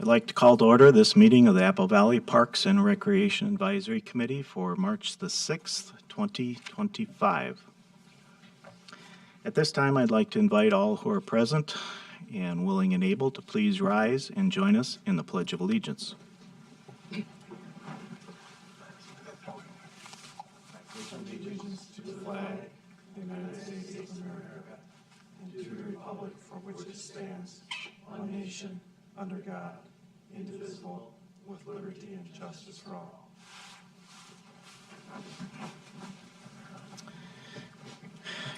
I'd like to call to order this meeting of the Apple Valley Parks and Recreation Advisory Committee for March the 6th, 2025. At this time, I'd like to invite all who are present and willing and able to please rise and join us in the Pledge of Allegiance. Allegiance to the flag of the United States of America and to the republic for which it stands, one nation, under God, indivisible, with liberty and justice for all.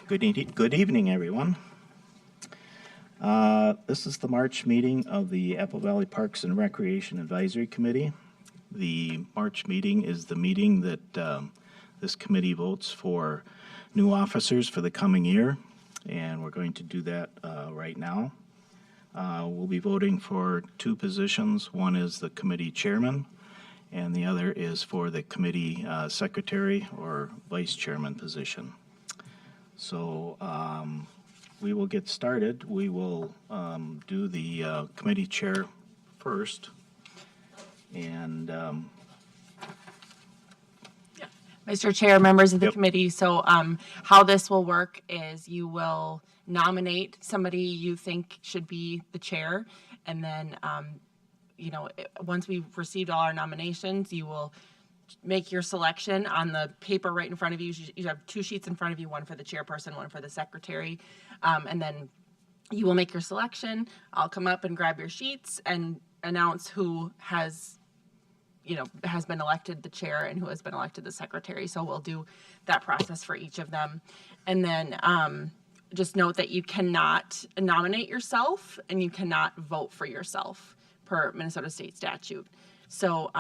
Good evening, everyone. This is the March meeting of the Apple Valley Parks and Recreation Advisory Committee. The March meeting is the meeting that this committee votes for new officers for the coming year, and we're going to do that right now. We'll be voting for two positions. One is the committee chairman, and the other is for the committee secretary or vice chairman position. So we will get started. We will do the committee chair first. And Mr. Chair, members of the committee, so how this will work is you will nominate somebody you think should be the chair, and then, once we've received all our nominations, you will make your selection on the paper right in front of you. You have two sheets in front of you, one for the chairperson, one for the secretary, and then you will make your selection. I'll come up and grab your sheets and announce who has been elected the chair and who has been elected the secretary. So we'll do that process for each of them. And then just note that you cannot nominate yourself and you cannot vote for yourself per Minnesota state statute. So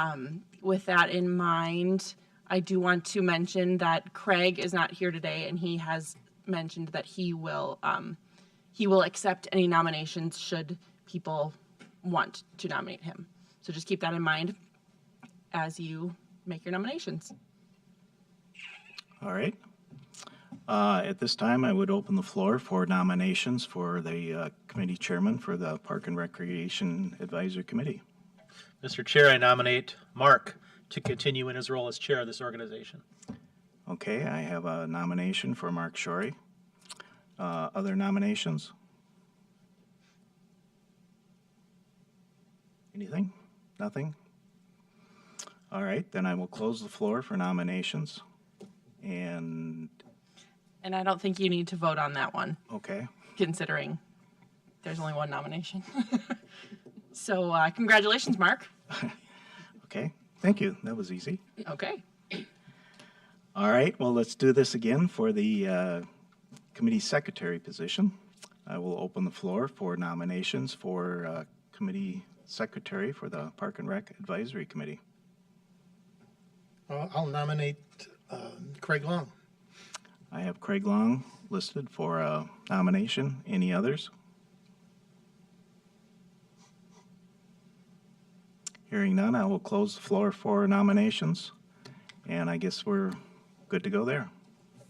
with that in mind, I do want to mention that Craig is not here today, and he has mentioned that he will accept any nominations should people want to nominate him. So just keep that in mind as you make your nominations. all right. At this time, I would open the floor for nominations for the committee chairman for the Park and Recreation Advisory Committee. Mr. Chair, I nominate Mark to continue in his role as chair of this organization. Okay, I have a nomination for Mark Shorey. Other nominations? Anything? Nothing? All right, then I will close the floor for nominations. And I don't think you need to vote on that one, okay, considering there's only one nomination. So congratulations, Mark. okay, thank you. That was easy. Okay. All right, well, let's do this again for the committee secretary position. I will open the floor for nominations for committee secretary for the Park and Rec Advisory Committee. I'll nominate Craig Long. I have Craig Long listed for a nomination. Any others? Hearing none, I will close the floor for nominations. And I guess we're good to go there.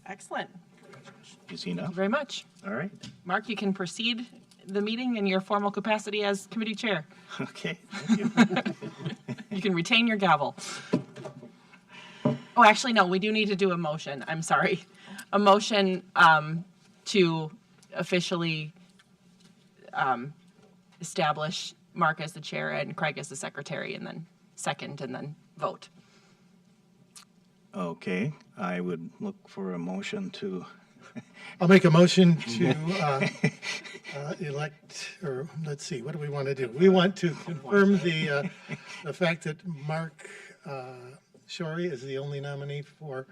Excellent. Easy Thank enough. you very much. All right. Mark, you can proceed the meeting in your formal capacity as committee chair. Okay, thank you. You can retain your gavel. Oh, actually, no, we do need to do a motion. I'm sorry. A motion to officially establish Mark as the chair and Craig as the secretary, and then second, and then vote. Okay, I would look for a motion to, I'll make a motion to elect, or let's see, what do we want to do? We want to confirm the fact that Mark Shorey is the only nominee for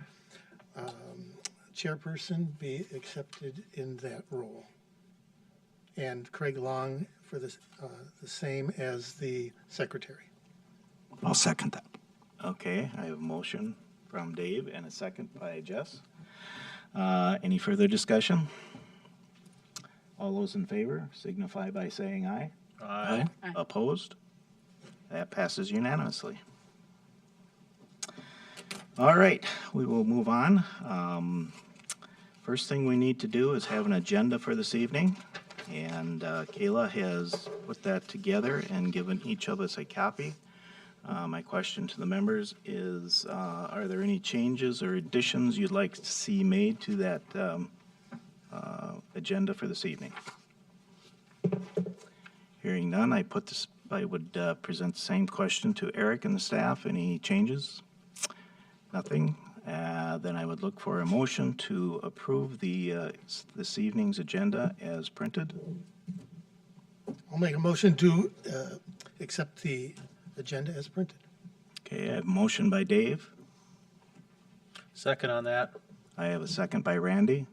chairperson be accepted in that role. And Craig Long for the same as the secretary. I'll second that. okay, I have a motion from Dave and a second by Jess. Any further discussion? All those in favor signify by saying aye. Aye. Aye. Opposed? That passes unanimously. All right, we will move on. First thing we need to do is have an agenda for this evening. And Kayla has put that together and given each of us a copy. My question to the members is, are there any changes or additions you'd like to see made to that agenda for this evening? Hearing none, I would present the same question to Eric and the staff. Any changes? Nothing. Then I would look for a motion to approve this evening's agenda as printed. I'll make a motion to accept the agenda as printed. Okay, I have a motion by Dave. Second on that. I have a second by Randy.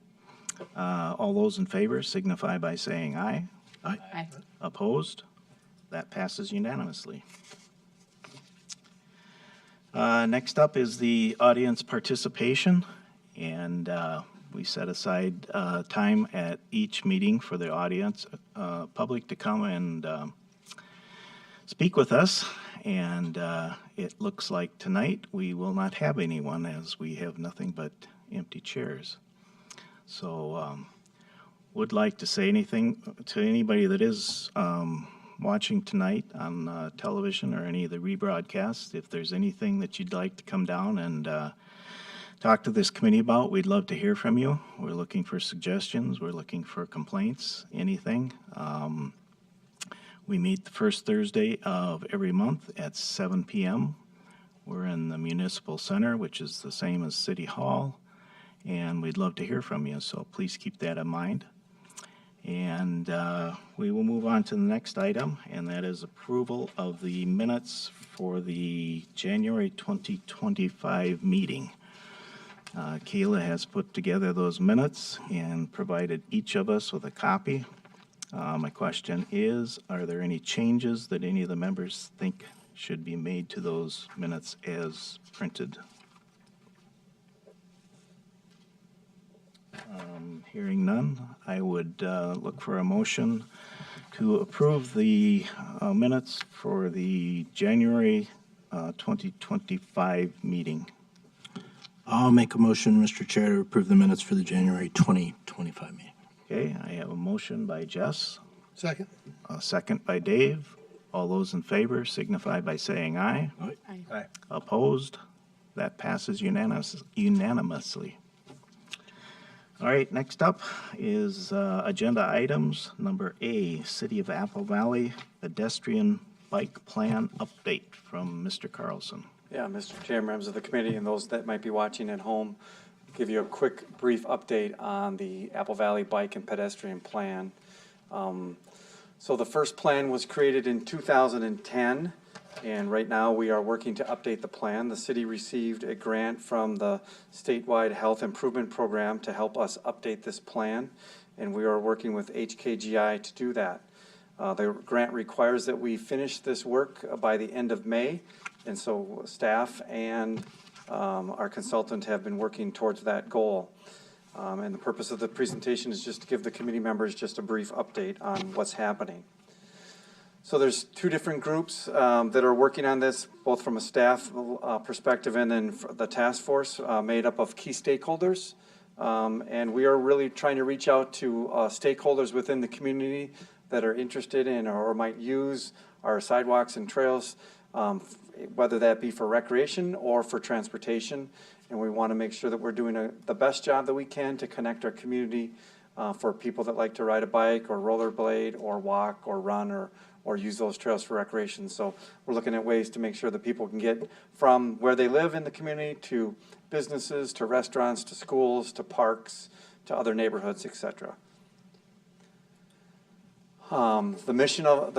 All those in favor signify by saying aye. Aye. Opposed? That passes unanimously. Next up is the audience participation, and we set aside time at each meeting for the audience, public to come and speak with us. And it looks like tonight we will not have anyone, as we have nothing but empty chairs. So would like to say anything to anybody that is watching tonight on television or any of the rebroadcasts. If there's anything that you'd like to come down and talk to this committee about, we'd love to hear from you. We're looking for suggestions. We're looking for complaints, anything. We meet the first Thursday of every month at 7 p.m. We're in the Municipal Center, which is the same as City Hall, and we'd love to hear from you, so please keep that in mind. And we will move on to the next item, and that is approval of the minutes for the January 2025 meeting. Kayla has put together those minutes and provided each of us with a copy. My question is, are there any changes that any of the members think should be made to those minutes as printed? Hearing none, I would look for a motion to approve the minutes for the January 2025 meeting. I'll make a motion, Mr. Chair, to approve the minutes for the January 2025 meeting. Okay, I have a motion by Jess, Second? a second by Dave. All those in favor signify by saying aye. Aye. Opposed? That passes unanimously. All right, next up is agenda items. Number A, City of Apple Valley Pedestrian Bike Plan Update from Mr. Carlson. Yeah, Mr. Chair, members of the committee, and those that might be watching at home, give you a quick, brief update on the Apple Valley Bike and Pedestrian Plan. So the first plan was created in 2010, and right now we are working to update the plan. The city received a grant from the statewide health improvement program to help us update this plan, and we are working with HKGI to do that. The grant requires that we finish this work by the end of May, and so staff and our consultant have been working towards that goal. And the purpose of the presentation is just to give the committee members just a brief update on what's happening. So there's two different groups that are working on this, both from a staff perspective and then the task force made up of key stakeholders. And we are really trying to reach out to stakeholders within the community that are interested in or might use our sidewalks and trails, whether that be for recreation or for transportation. And we want to make sure that we're doing the best job that we can to connect our community for people that like to ride a bike or rollerblade or walk or run or use those trails for recreation. So we're looking at ways to make sure that people can get from where they live in the community to businesses, to restaurants, to schools, to parks, to other neighborhoods, etc. The mission of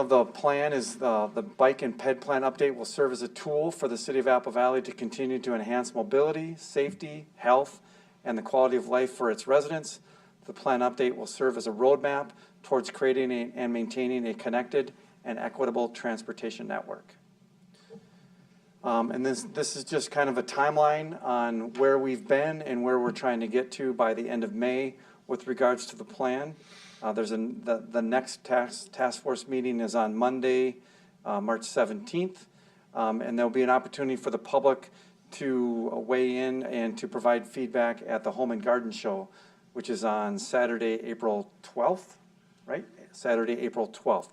the plan is the Bike and Ped Plan update will serve as a tool for the City of Apple Valley to continue to enhance mobility, safety, health, and the quality of life for its residents. The plan update will serve as a roadmap towards creating and maintaining a connected and equitable transportation network. And this is just kind of a timeline on where we've been and where we're trying to get to by the end of May with regards to the plan. The next task force meeting is on Monday, March 17th, and there'll be an opportunity for the public to weigh in and to provide feedback at the Home and Garden Show, which is on Saturday, April 12th. right? Saturday, April 12th.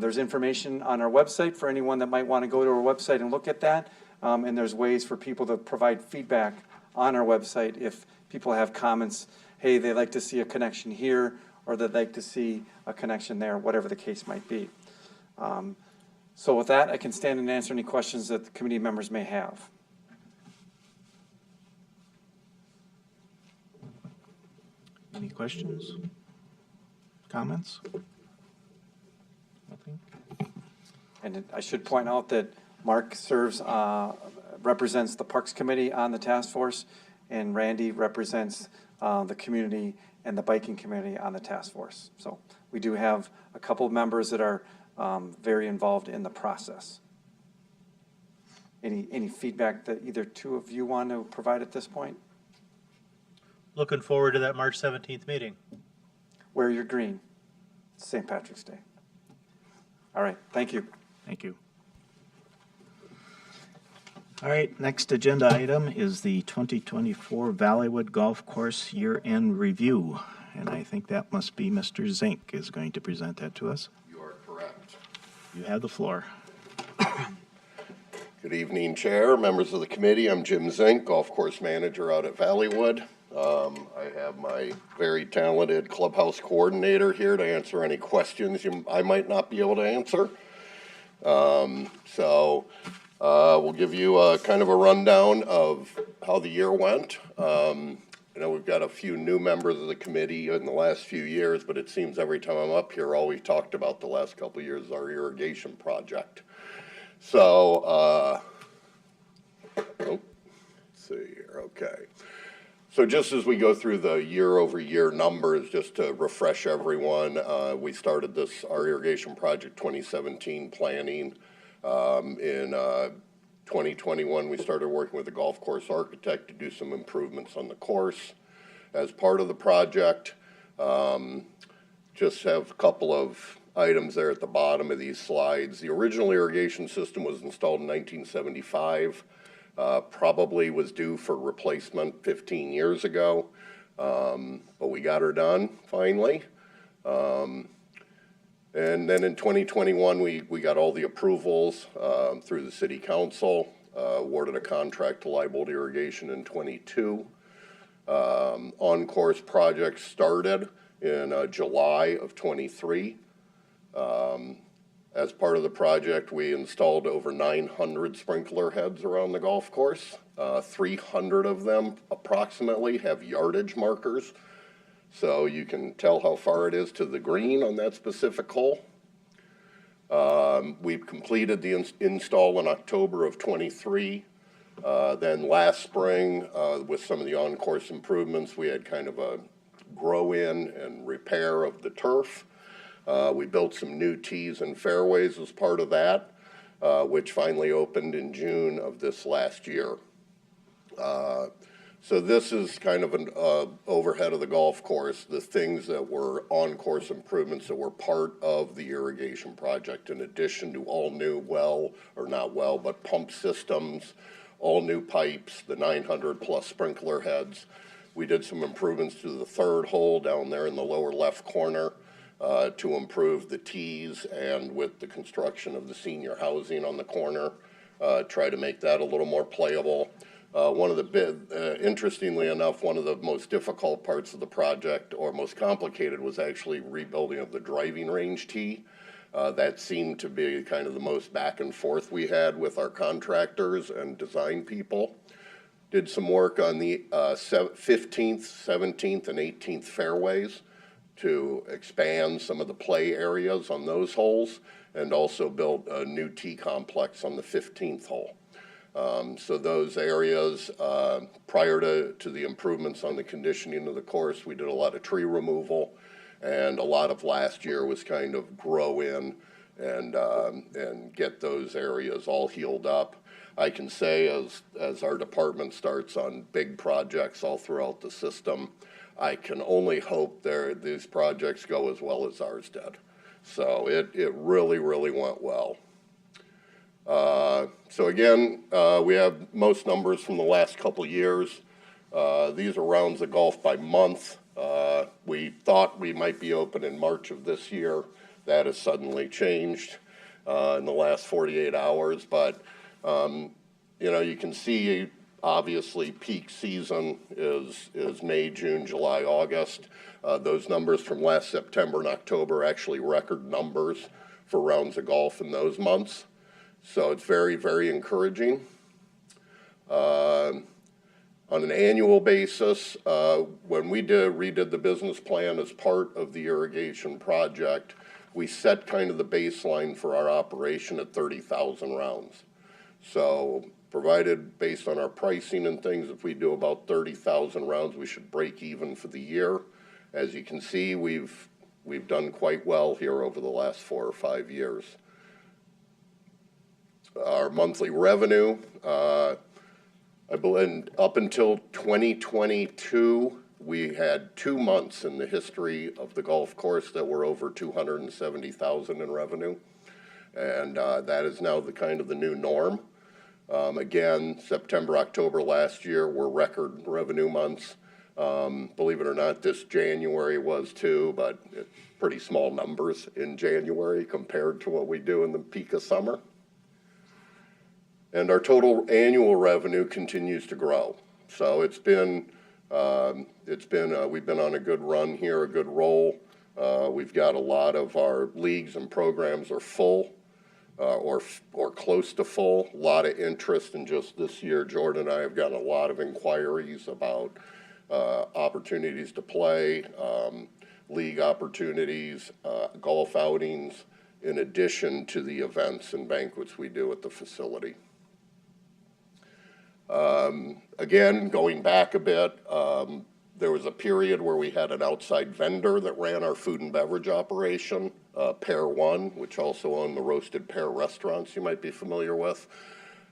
There's information on our website for anyone that might want to go to our website and look at that. And there's ways for people to provide feedback on our website if people have comments, hey, they'd like to see a connection here, or they'd like to see a connection there, whatever the case might be. So with that, I can stand and answer any questions that the committee members may have. Any questions? Comments? Nothing? And I should point out that Mark serves, represents the Parks Committee on the task force, and Randy represents the community and the biking community on the task force. So we do have a couple of members that are very involved in the process. Any feedback that either two of you want to provide at this point? Looking forward to that March 17th meeting. Wear your green. It's St. Patrick's Day. All right, thank you. Thank you. All right, next agenda item is the 2024 Valleywood Golf Course Year-End Review. And I think that must be Mr. Zink is going to present that to us. You are correct. You have the floor. Good evening, Chair, members of the committee. I'm Jim Zink, golf course manager out at Valleywood. I have my very talented clubhouse coordinator here to answer any questions I might not be able to answer. We'll give you a kind of a rundown of how the year went. I know we've got a few new members of the committee in the last few years, but it seems every time I'm up here, all we've talked about the last couple of years is our irrigation project. So, let's see here, okay. So just as we go through the year-over-year numbers, just to refresh everyone, we started our irrigation project 2017 planning. In 2021, we started working with the golf course architect to do some improvements on the course. As part of the project, just have a couple of items there at the bottom of these slides. The original irrigation system was installed in 1975. Probably was due for replacement 15 years ago, but we got her done finally. And then in 2021, we got all the approvals through the city council, awarded a contract to Liebold Irrigation in 22. On-course project started in July of 23. As part of the project, we installed over 900 sprinkler heads around the golf course. 300 of them approximately have yardage markers, so you can tell how far it is to the green on that specific hole. We've completed the install in October of 23. Then last spring, with some of the on-course improvements, we had kind of a grow-in and repair of the turf. We built some new tees and fairways as part of that, which finally opened in June of this last year. So this is kind of an overhead of the golf course, the things that were on-course improvements that were part of the irrigation project, in addition to all new but pump systems, all new pipes, the 900 plus sprinkler heads. We did some improvements to the third hole down there in the lower left corner. To improve the tees, and with the construction of the senior housing on the corner, try to make that a little more playable. Interestingly enough, one of the most difficult parts of the project, or most complicated, was actually rebuilding of the driving range tee. That seemed to be kind of the most back and forth we had with our contractors and design people. Did some work on the 15th, 17th, and 18th fairways to expand some of the play areas on those holes, and also built a new tee complex on the 15th hole. So those areas, prior to the improvements on the conditioning of the course, we did a lot of tree removal, and a lot of last year was kind of grow in and get those areas all healed up. I can say as our department starts on big projects all throughout the system, I can only hope these projects go as well as ours did. So it really, really went well. So again, we have most numbers from the last couple years. These are rounds of golf by month. We thought we might be open in March of this year. That has suddenly changed in the last 48 hours. But, you can see, obviously, peak season is May, June, July, August. Those numbers from last September and October are actually record numbers for rounds of golf in those months. So it's very, very encouraging. On an annual basis, when we redid the business plan as part of the irrigation project, we set kind of the baseline for our operation at 30,000 rounds. So provided based on our pricing and things, if we do about 30,000 rounds, we should break even for the year. As you can see, we've done quite well here over the last 4 or 5 years. Our monthly revenue, I believe up until 2022, we had 2 months in the history of the golf course that were over 270,000 in revenue. And that is now the kind of the new norm. Again, September, October last year were record revenue months. Believe it or not, this January was too, but pretty small numbers in January compared to what we do in the peak of summer. And our total annual revenue continues to grow. So we've been on a good run here, a good roll. We've got a lot of our leagues and programs are full or close to full. A lot of interest in just this year. Jordan and I have gotten a lot of inquiries about opportunities to play, league opportunities, golf outings, in addition to the events and banquets we do at the facility. Again, going back a bit, there was a period where we had an outside vendor that ran our food and beverage operation, Pear One, which also owned the Roasted Pear restaurants you might be familiar with.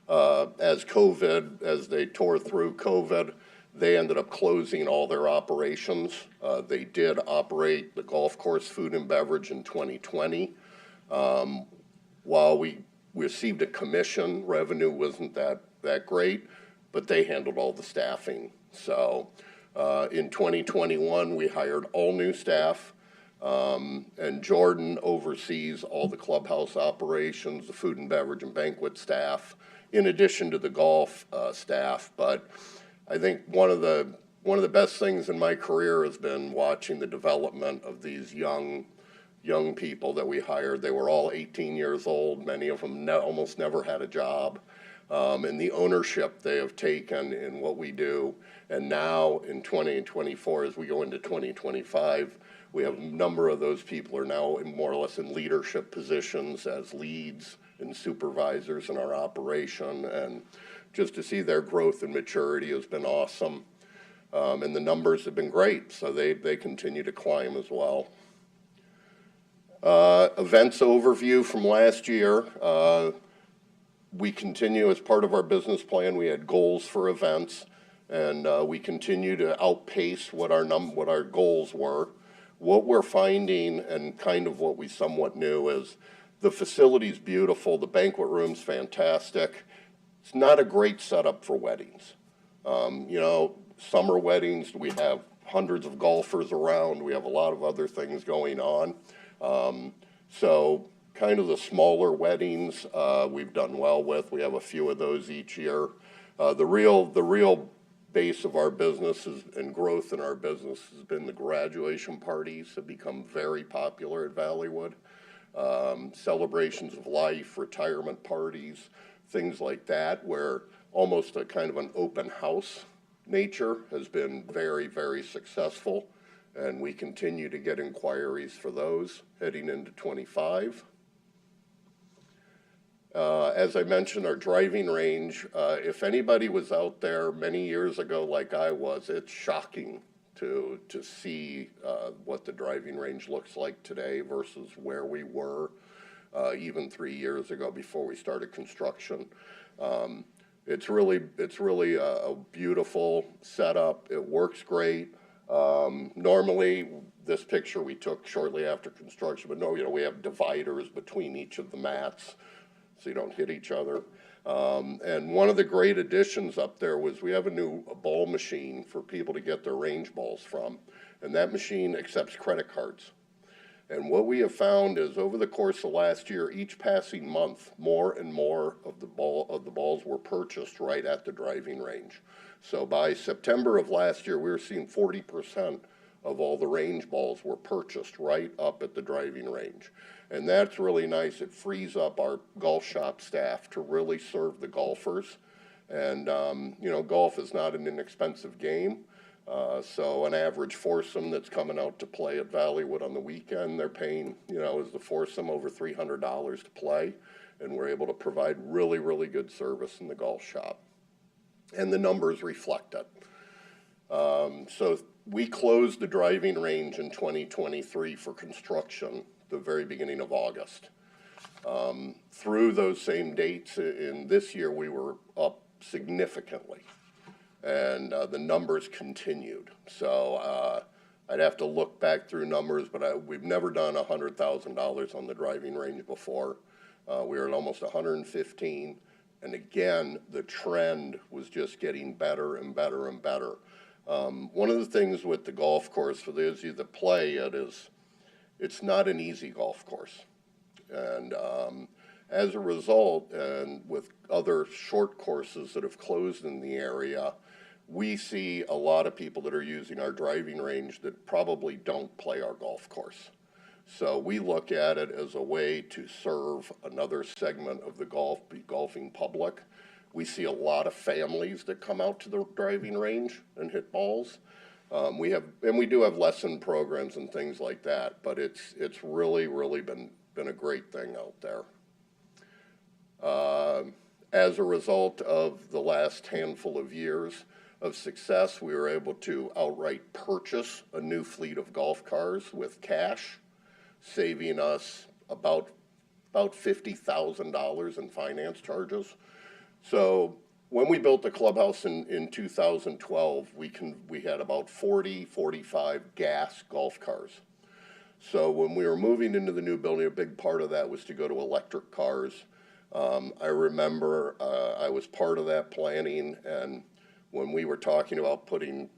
As they tore through COVID, they ended up closing all their operations. They did operate the golf course food and beverage in 2020. While we received a commission, revenue wasn't that great, but they handled all the staffing. So in 2021, we hired all new staff, and Jordan oversees all the clubhouse operations, the food and beverage and banquet staff, in addition to the golf staff. But I think one of the best things in my career has been watching the development of these young people that we hired. They were all 18 years old. Many of them almost never had a job. And the ownership they have taken in what we do. And now in 2024, as we go into 2025, we have a number of those people are now more or less in leadership positions as leads and supervisors in our operation. And just to see their growth and maturity has been awesome. And the numbers have been great, so they continue to climb as well. Events overview from last year. We continue as part of our business plan. We had goals for events, and we continue to outpace what our goals were. What we're finding, and kind of what we somewhat knew, is the facility's beautiful. The banquet room's fantastic. It's not a great setup for weddings. Summer weddings, we have hundreds of golfers around. We have a lot of other things going on. So kind of the smaller weddings we've done well with. We have a few of those each year. The real base of our business and growth in our business has been the graduation parties have become very popular at Valleywood. Celebrations of life, retirement parties, things like that, where almost a kind of an open house nature has been very, very successful. And we continue to get inquiries for those heading into 25. As I mentioned, our driving range, if anybody was out there many years ago like I was, it's shocking to see what the driving range looks like today versus where we were even 3 years ago before we started construction. It's really a beautiful setup. It works great. Normally, this picture we took shortly after construction, but no, we have dividers between each of the mats so you don't hit each other. And one of the great additions up there was we have a new ball machine for people to get their range balls from. And that machine accepts credit cards. And what we have found is over the course of last year, each passing month, more and more of the balls were purchased right at the driving range. So by September of last year, we were seeing 40% of all the range balls were purchased right up at the driving range. And that's really nice. It frees up our golf shop staff to really serve the golfers. And, you know, golf is not an inexpensive game. So an average foursome that's coming out to play at Valleywood on the weekend, they're paying, you know, as the foursome over $300 to play. And we're able to provide really, really good service in the golf shop. And the numbers reflect it. So we closed the driving range in 2023 for construction the very beginning of August. Through those same dates in this year, we were up significantly. And the numbers continued. So I'd have to look back through numbers, but we've never done $100,000 on the driving range before. We were at almost 115. And again, the trend was just getting better and better and better. One of the things with the golf course, for those of you that play it, is it's not an easy golf course. And as a result, and with other short courses that have closed in the area, we see a lot of people that are using our driving range that probably don't play our golf course. So we look at it as a way to serve another segment of the golfing public. We see a lot of families that come out to the driving range and hit balls. We do have lesson programs and things like that, but it's really, really been a great thing out there. As a result of the last handful of years of success, we were able to outright purchase a new fleet of golf cars with cash, saving us about $50,000 in finance charges. So when we built the clubhouse in 2012, we had about 45 gas golf cars. So when we were moving into the new building, a big part of that was to go to electric cars. I remember I was part of that planning, and when we were talking about putting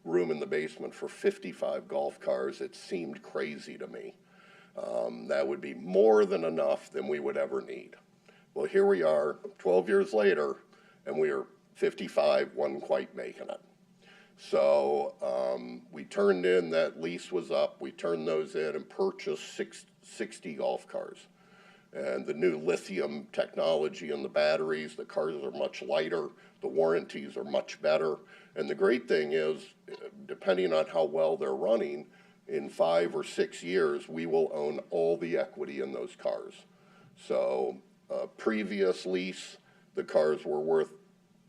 room in the basement for 55 golf cars, it seemed crazy to me. That would be more than enough than we would ever need. Well, here we are 12 years later, and we are 55, wasn't quite making it. So we turned in, that lease was up, we turned those in and purchased 60 golf cars. And the new lithium technology in the batteries, the cars are much lighter, the warranties are much better. And the great thing is, depending on how well they're running, in 5 or 6 years, we will own all the equity in those cars. So previous lease, the cars were worth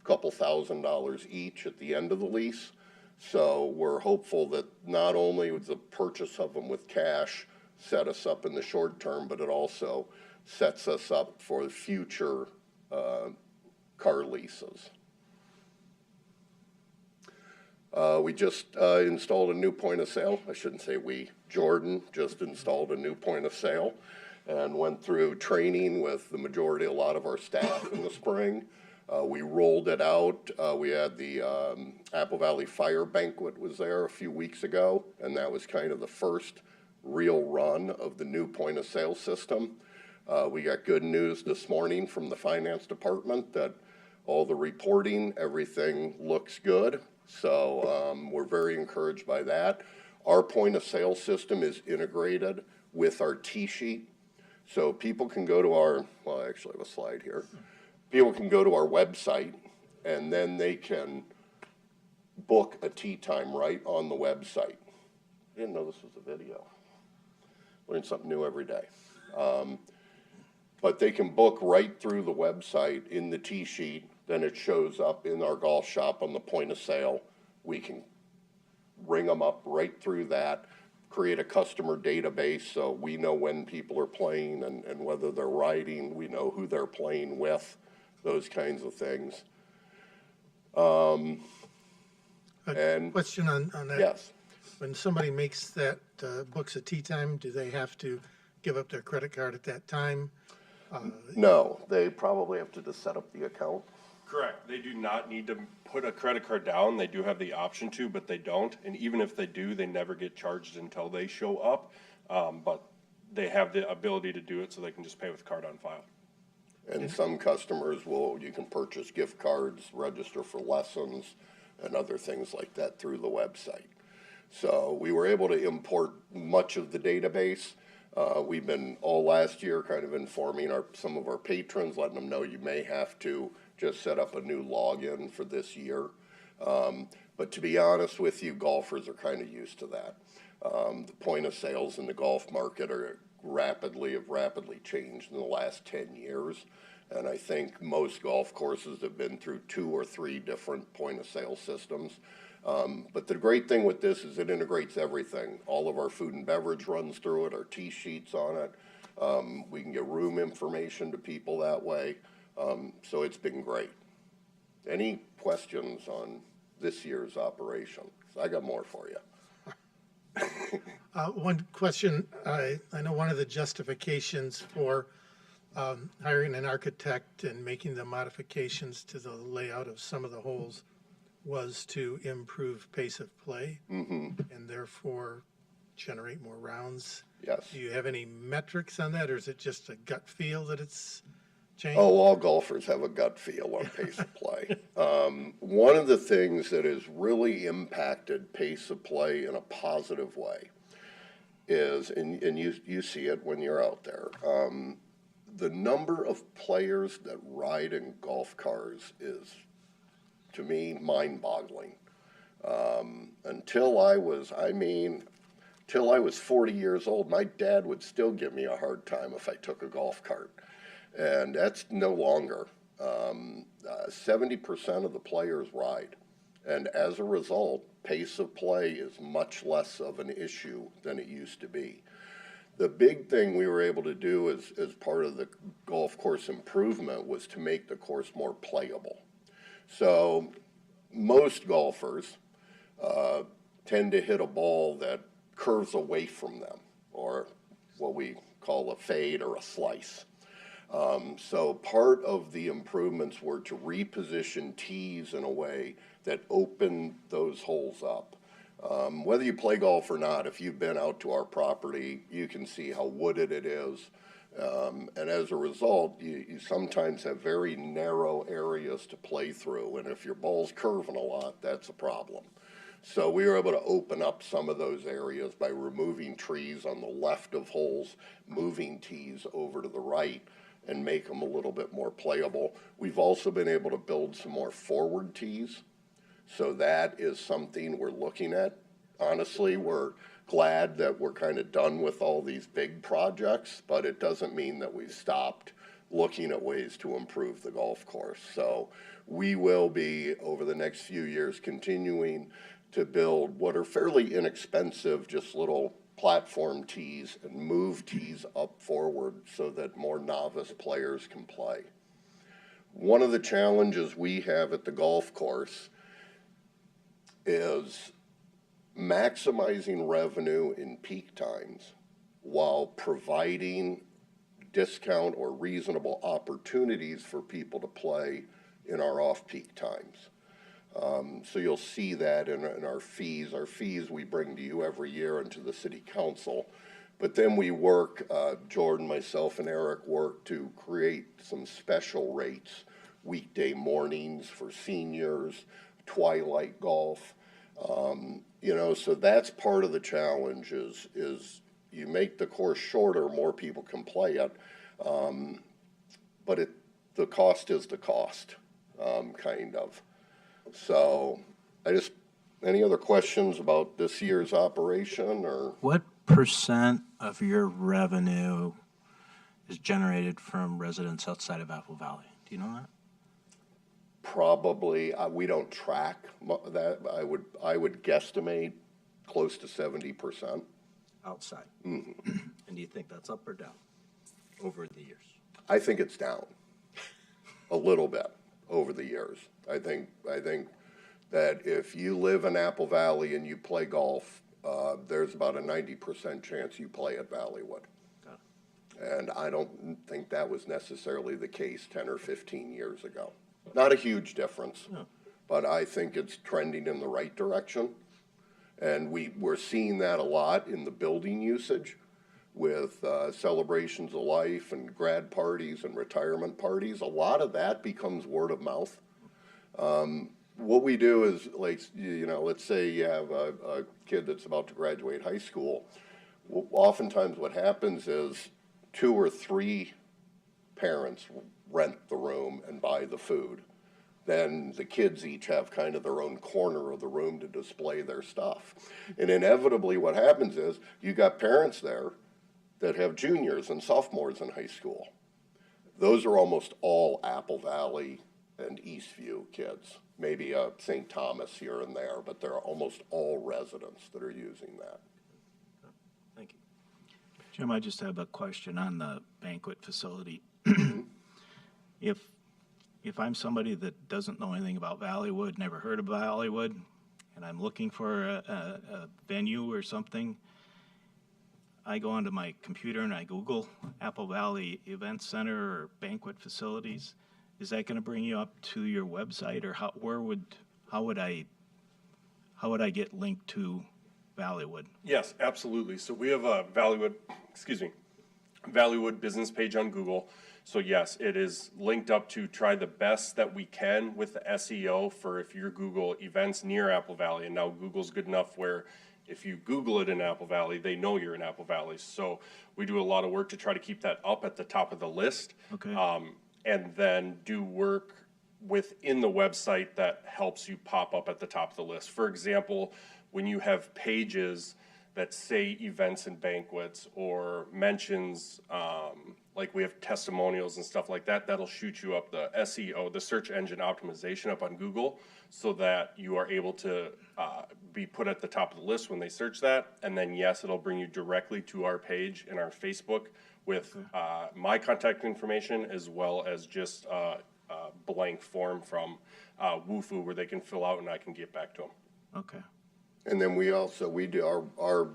a couple $1,000s each at the end of the lease. So we're hopeful that not only would the purchase of them with cash set us up in the short term, but it also sets us up for future car leases. We just installed a new point of sale. I shouldn't say we. Jordan just installed a new point of sale and went through training with a lot of our staff in the spring. We rolled it out. We had the Apple Valley Fire Banquet was there a few weeks ago, and that was kind of the first real run of the new point of sale system. We got good news this morning from the finance department that all the reporting, everything looks good. So we're very encouraged by that. Our point of sale system is integrated with our T-sheet. So people can go to I actually have a slide here. People can go to our website and then they can book a tee time right on the website. I didn't know this was a video. Learn something new every day. But they can book right through the website in the tee sheet. Then it shows up in our golf shop on the point of sale. We can ring them up right through that, create a customer database so we know when people are playing and whether they're riding. We know who they're playing with, those kinds of things. And Question on that. yes. When somebody makes that, books a tee time, do they have to give up their credit card at that time? No, they probably have to just set up the account. Correct. They do not need to put a credit card down. They do have the option to, but they don't. And even if they do, they never get charged until they show up. But they have the ability to do it so they can just pay with card on file. And some customers you can purchase gift cards, register for lessons, and other things like that through the website. So we were able to import much of the database. We've been all last year kind of informing some of our patrons, letting them know you may have to just set up a new login for this year. But to be honest with you, golfers are kind of used to that. The point of sales in the golf market have rapidly changed in the last 10 years. And I think most golf courses have been through 2 or 3 different point of sale systems. But the great thing with this is it integrates everything. All of our food and beverage runs through it, our tee sheets on it. We can get room information to people that way. So it's been great. Any questions on this year's operation? I got more for you. One question, I know one of the justifications for hiring an architect and making the modifications to the layout of some of the holes was to improve pace of play and therefore generate more rounds. Yes. Do you have any metrics on that, or is it just a gut feel that it's changed? Oh, all golfers have a gut feel on pace of play. One of the things that has really impacted pace of play in a positive way is, and you see it when you're out there, the number of players that ride in golf cars is, to me, mind-boggling. Until I was 40 years old, my dad would still give me a hard time if I took a golf cart. And that's no longer. 70% of the players ride. And as a result, pace of play is much less of an issue than it used to be. The big thing we were able to do as part of the golf course improvement was to make the course more playable. So most golfers tend to hit a ball that curves away from them, or what we call a fade or a slice. So part of the improvements were to reposition tees in a way that opened those holes up. Whether you play golf or not, if you've been out to our property, you can see how wooded it is. And as a result, you sometimes have very narrow areas to play through. And if your ball's curving a lot, that's a problem. So we were able to open up some of those areas by removing trees on the left of holes, moving tees over to the right, and make them a little bit more playable. We've also been able to build some more forward tees. So that is something we're looking at. Honestly, we're glad that we're kind of done with all these big projects, but it doesn't mean that we've stopped looking at ways to improve the golf course. So we will be, over the next few years, continuing to build what are fairly inexpensive, just little platform tees, and move tees up forward so that more novice players can play. One of the challenges we have at the golf course is maximizing revenue in peak times while providing discount or reasonable opportunities for people to play in our off-peak times. So you'll see that in our fees. Our fees we bring to you every year and to the city council. But then we work, Jordan, myself, and Eric work to create some special rates, weekday mornings for seniors, twilight golf. So that's part of the challenge is you make the course shorter, more people can play it. But the cost is the cost, kind of. So any other questions about this year's operation, or? What percent of your revenue is generated from residents outside of Apple Valley? Do you know that? Probably, we don't track that. I would guesstimate close to 70%. Outside. Mm-hmm. And do you think that's up or down over the years? I think it's down a little bit over the years. I think that if you live in Apple Valley and you play golf, there's about a 90% chance you play at Valleywood. And I don't think that was necessarily the case 10 or 15 years ago. Not a huge difference, but I think it's trending in the right direction. And we're seeing that a lot in the building usage with celebrations of life and grad parties and retirement parties. A lot of that becomes word of mouth. What we do is, like, let's say you have a kid that's about to graduate high school. Oftentimes what happens is 2 or 3 parents rent the room and buy the food. Then the kids each have kind of their own corner of the room to display their stuff. And inevitably what happens is you got parents there that have juniors and sophomores in high school. Those are almost all Apple Valley and Eastview kids. Maybe a St. Thomas here and there, but they're almost all residents that are using that. Thank you. Jim, I just have a question on the banquet facility. If I'm somebody that doesn't know anything about Valleywood, never heard of Valleywood, and I'm looking for a venue or something, I go onto my computer and I Google Apple Valley Event Center or banquet facilities. Is that going to bring you up to your website, or how would I get linked to Valleywood? Yes, absolutely. So we have a Valleywood business page on Google. So yes, it is linked up to try the best that we can with the SEO for if you Google events near Apple Valley. And now Google's good enough where if you Google it in Apple Valley, they know you're in Apple Valley. So we do a lot of work to try to keep that up at the top of the list. Okay. And then do work within the website that helps you pop up at the top of the list. For example, when you have pages that say events and banquets or mentions, like we have testimonials and stuff like that, that'll shoot you up the SEO, the search engine optimization up on Google, so that you are able to be put at the top of the list when they search that. And then yes, it'll bring you directly to our page in our Facebook with my contact information, as well as just a blank form from Wufoo where they can fill out and I can get back to them. Okay. And then we do our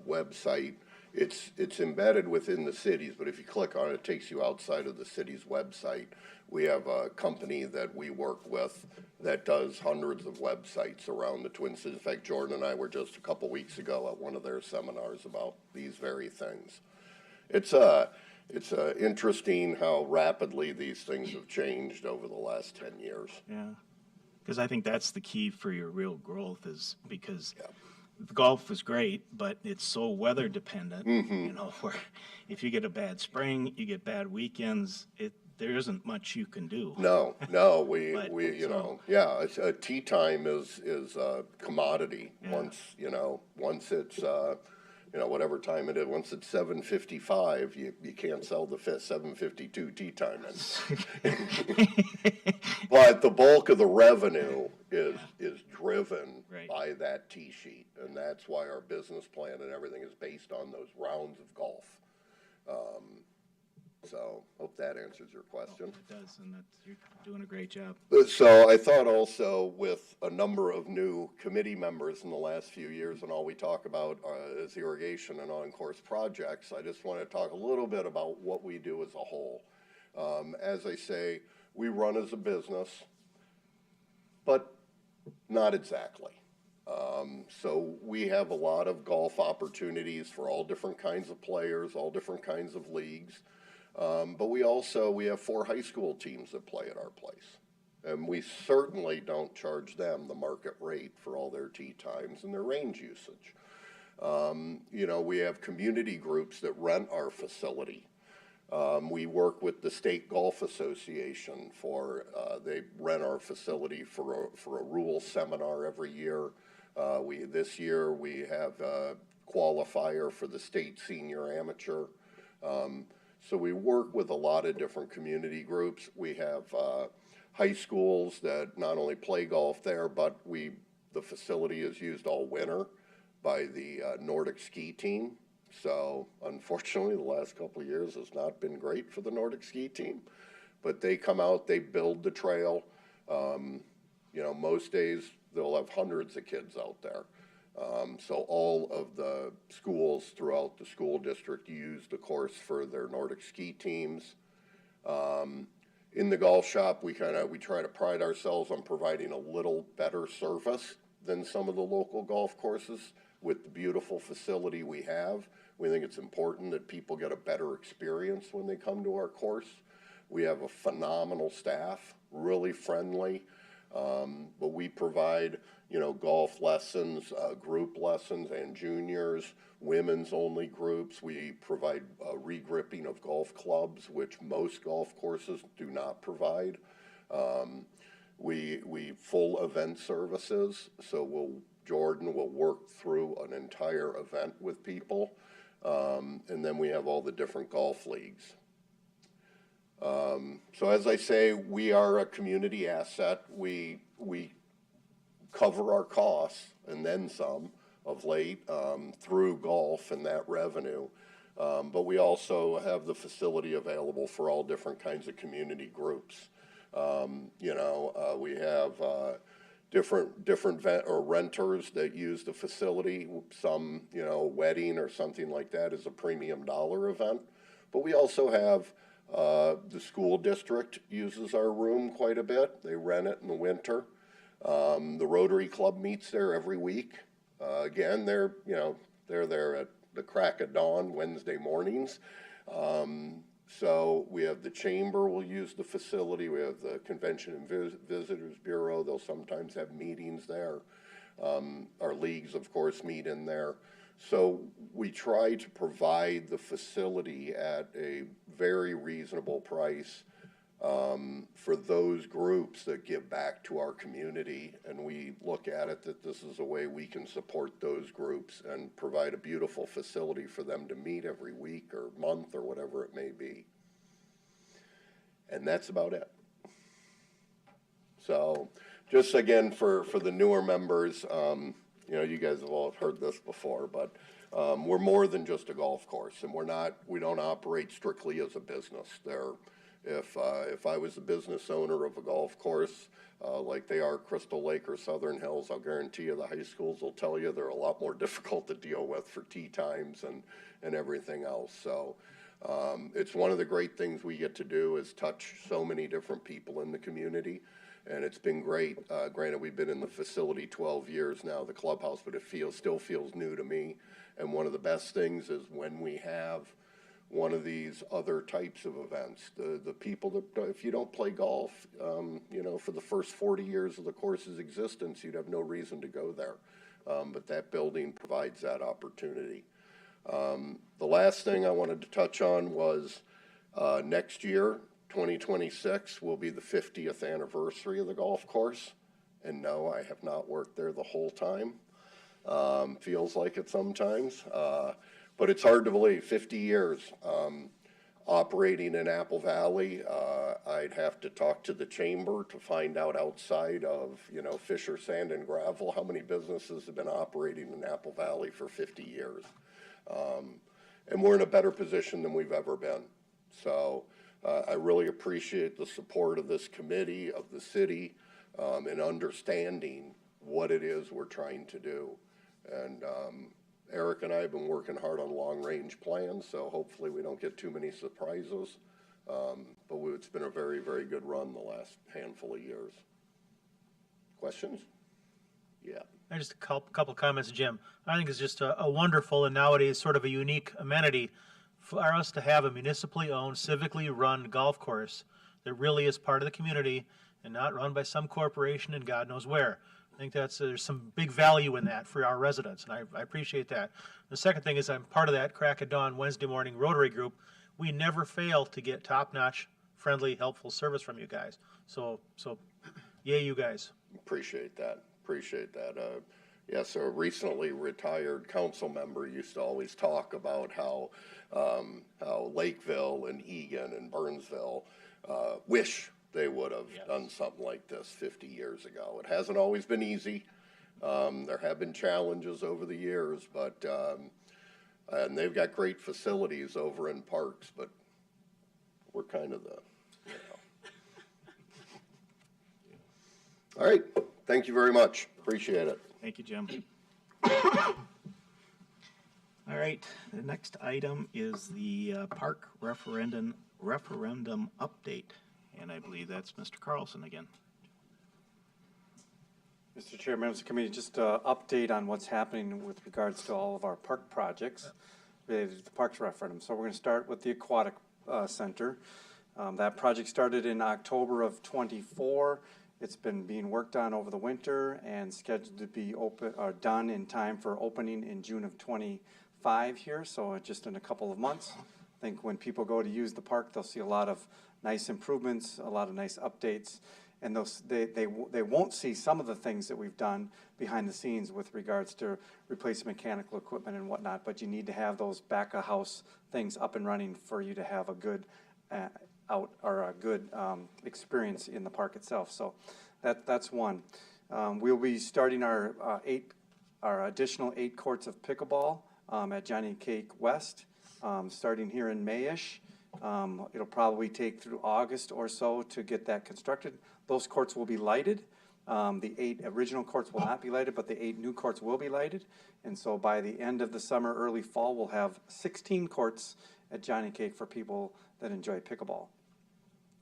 website. It's embedded within the cities, but if you click on it, it takes you outside of the city's website. We have a company that we work with that does hundreds of websites around the Twin Cities. In fact, Jordan and I were just a couple weeks ago at one of their seminars about these very things. It's interesting how rapidly these things have changed over the last 10 years. Yeah. Because I think that's the key for your real growth, is because the golf is great, but it's so weather dependent. Where if you get a bad spring, you get bad weekends. There isn't much you can do. No, it's a tee time is a commodity. Once it's whatever time it is, once it's 7:55, you can't sell the 7:52 tee time. But the bulk of the revenue is driven by that tee sheet, and that's why our business plan and everything is based on those rounds of golf. So hope that answers your question. It does, and you're doing a great job. So I thought also with a number of new committee members in the last few years, and all we talk about is irrigation and on-course projects, I just want to talk a little bit about what we do as a whole. As I say, we run as a business, but not exactly. So we have a lot of golf opportunities for all different kinds of players, all different kinds of leagues. But we have 4 high school teams that play at our place. And we certainly don't charge them the market rate for all their tee times and their range usage. We have community groups that rent our facility. We work with the State Golf Association they rent our facility for a rules seminar every year. This year we have a qualifier for the state senior amateur. So we work with a lot of different community groups. We have high schools that not only play golf there, but the facility is used all winter by the Nordic ski team. So unfortunately, the last couple of years has not been great for the Nordic ski team. But they come out, they build the trail. Most days they'll have hundreds of kids out there. So all of the schools throughout the school district use the course for their Nordic ski teams. In the golf shop, we try to pride ourselves on providing a little better service than some of the local golf courses with the beautiful facility we have. We think it's important that people get a better experience when they come to our course. We have a phenomenal staff, really friendly, but we provide, golf lessons, group lessons and juniors, women's only groups. We provide re-gripping of golf clubs, which most golf courses do not provide. We full event services, so Jordan will work through an entire event with people. And then we have all the different golf leagues. So as I say, we are a community asset. We cover our costs and then some of late through golf and that revenue. But we also have the facility available for all different kinds of community groups. We have different renters that use the facility. Some, wedding or something like that is a premium dollar event. But we also have the school district uses our room quite a bit. They rent it in the winter. The Rotary Club meets there every week. Again, they're there at the crack of dawn Wednesday mornings. So we have the chamber will use the facility. We have the Convention and Visitors Bureau. They'll sometimes have meetings there. Our leagues, of course, meet in there. So we try to provide the facility at a very reasonable price for those groups that give back to our community. And we look at it that this is a way we can support those groups and provide a beautiful facility for them to meet every week or month or whatever it may be. And that's about it. So just again, for the newer members, you guys have all heard this before, but we're more than just a golf course, and we don't operate strictly as a business. If I was a business owner of a golf course, like they are Crystal Lake or Southern Hills, I'll guarantee you the high schools will tell you they're a lot more difficult to deal with for tee times and everything else. So it's one of the great things we get to do is touch so many different people in the community. And it's been great. Granted, we've been in the facility 12 years now, the clubhouse, but it still feels new to me. And one of the best things is when we have one of these other types of events, the people that, if you don't play golf, for the first 40 years of the course's existence, you'd have no reason to go there. But that building provides that opportunity. The last thing I wanted to touch on was next year, 2026 will be the 50th anniversary of the golf course. And no, I have not worked there the whole time. Feels like it sometimes. But it's hard to believe, 50 years operating in Apple Valley. I'd have to talk to the chamber to find out outside of, Fisher Sand and Gravel, how many businesses have been operating in Apple Valley for 50 years. And we're in a better position than we've ever been. So I really appreciate the support of this committee, of the city, in understanding what it is we're trying to do. And Eric and I have been working hard on long-range plans, so hopefully we don't get too many surprises. But it's been a very, very good run the last handful of years. Questions? Yeah. Just a couple comments, Jim. I think it's just a wonderful and nowadays sort of a unique amenity for us to have a municipally owned, civically run golf course that really is part of the community and not run by some corporation and God knows where. I think there's some big value in that for our residents, and I appreciate that. The second thing is I'm part of that crack of dawn Wednesday morning Rotary group. We never fail to get top-notch, friendly, helpful service from you guys. So yay, you guys. Appreciate that. Yes, a recently retired council member used to always talk about how Lakeville and Egan and Burnsville wish they would have done something like this 50 years ago. It hasn't always been easy. There have been challenges over the years, but and they've got great facilities over in parks, but we're kind of All right. Thank you very much. Appreciate it. Thank you, Jim. All right, the next item is the park referendum update, and I believe that's Mr. Carlson again. Mr. Chair, members of the committee, just an update on what's happening with regards to all of our park projects related to the Parks Referendum. So we're going to start with the Aquatic Center. That project started in October of '24. It's been being worked on over the winter and scheduled to be done in time for opening in June of '25 here, so just in a couple of months. I think when people go to use the park, they'll see a lot of nice improvements, a lot of nice updates, and they won't see some of the things that we've done behind the scenes with regards to replacing mechanical equipment and whatnot, but you need to have those back of house things up and running for you to have a good experience in the park itself. So that's one. We'll be starting our additional 8 courts of pickleball at Johnny Cake West, starting here in May-ish. It'll probably take through August or so to get that constructed. Those courts will be lighted. The 8 original courts will not be lighted, but the 8 new courts will be lighted. And so by the end of the summer, early fall, we'll have 16 courts at Johnny Cake for people that enjoy pickleball.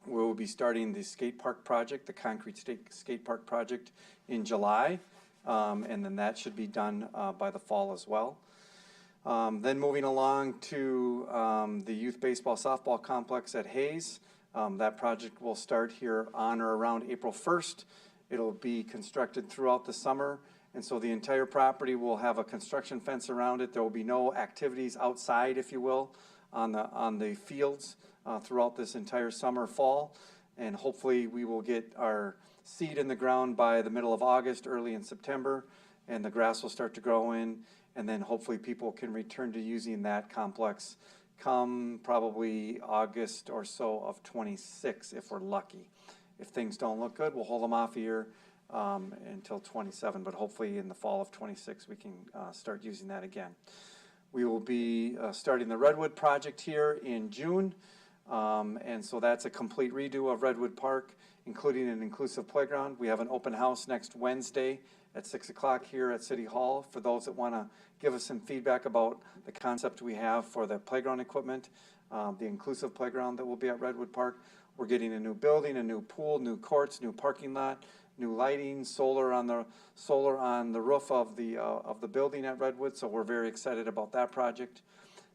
We'll be starting the skate park project, the concrete skate park project, in July, and then that should be done by the fall as well. Then moving along to the youth baseball softball complex at Hayes. That project will start here on or around April 1st. It'll be constructed throughout the summer, and so the entire property will have a construction fence around it. There will be no activities outside, if you will, on the fields throughout this entire summer, fall, and hopefully we will get our seed in the ground by the middle of August, early in September, and the grass will start to grow in, and then hopefully people can return to using that complex come probably August or so of '26 if we're lucky. If things don't look good, we'll hold them off here until '27, but hopefully in the fall of '26 we can start using that again. We will be starting the Redwood project here in June, and so that's a complete redo of Redwood Park, including an inclusive playground. We have an open house next Wednesday at 6 o'clock here at City Hall for those that want to give us some feedback about the concept we have for the playground equipment, the inclusive playground that will be at Redwood Park. We're getting a new building, a new pool, new courts, new parking lot, new lighting, solar on the roof of the building at Redwood. So we're very excited about that project.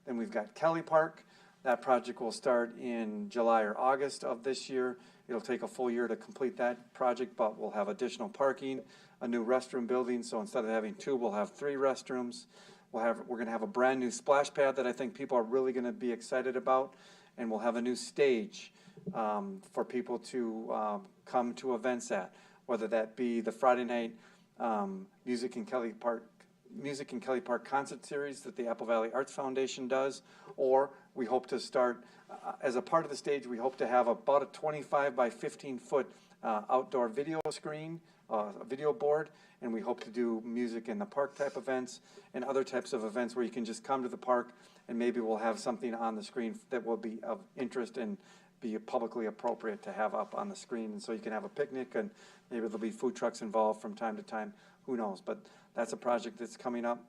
Then we've got Kelly Park. That project will start in July or August of this year. It'll take a full year to complete that project, but we'll have additional parking, a new restroom building. So instead of having 2, we'll have 3 restrooms. We're going to have a brand new splash pad that I think people are really going to be excited about, and we'll have a new stage for people to come to events at, whether that be the Friday night Music in Kelly Park concert series that the Apple Valley Arts Foundation does, or we hope to start, as a part of the stage, we hope to have about a 25 by 15 foot outdoor video screen, a video board, and we hope to do music in the park type events and other types of events where you can just come to the park and maybe we'll have something on the screen that will be of interest and be publicly appropriate to have up on the screen. And so you can have a picnic and maybe there'll be food trucks involved from time to time, who knows, but that's a project that's coming up.